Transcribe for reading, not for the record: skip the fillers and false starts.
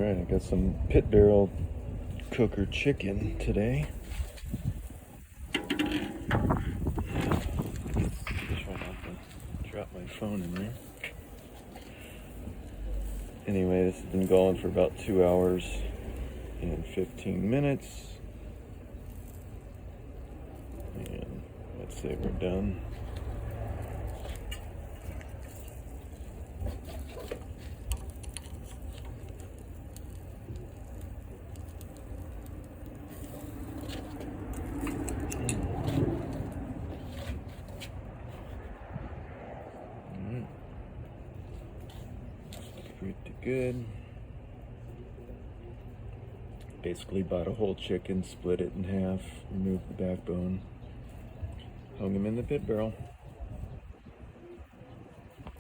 Alright, I got some pit barrel cooker chicken today. Just trying not to drop my phone in there. Anyway, this has been going for about 2 hours and 15 minutes. And let's say we're done. Pretty good. Basically bought a whole chicken, split it in half, removed the backbone, hung him in the pit barrel.